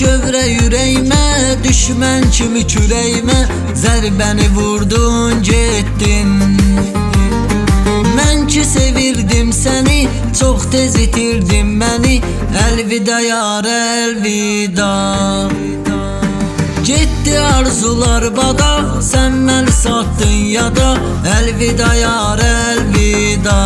kövrə yüreğime, düşmən kimi kürəyimə zərbəni vurdun getdin. Mən ki sevirdim səni, çox tez itirdim məni. Əlvida yar, əlvida. Getdi arzular bada, sən məni satdın yada. Əlvida yar, əlvida.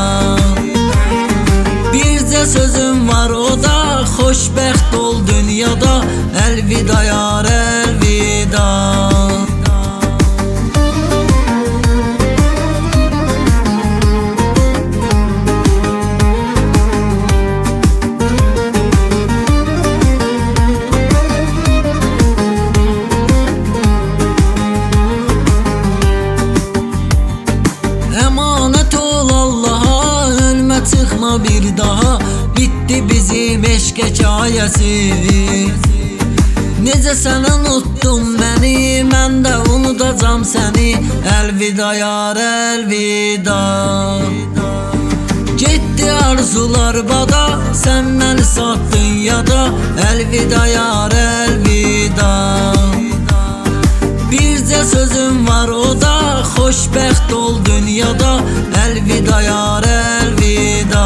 Bircə sözüm var o da, xoşbəxt ol dünyada. Əlvida yar, əlvida. Əmanət ol Allaha, ölmə çıxma bir daha. Bitti bizim eşq hekayəsi. Necə sən unuttun məni, mən də unudacam səni. Əlvida yar, əlvida. Getdi arzular bada, sən məni satdın yada. Əlvida yar, əlvida. Bircə sözüm var o da, xoşbəxt ol dünyada. Əlvida yar, əlvida.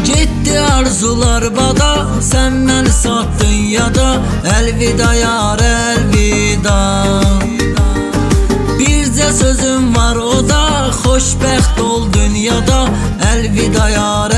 Getdi arzular bada, sən məni satdın yada. Əlvida yar, əlvida. Bircə sözüm var o da, xoşbəxt ol dünyada. Əlvida yar,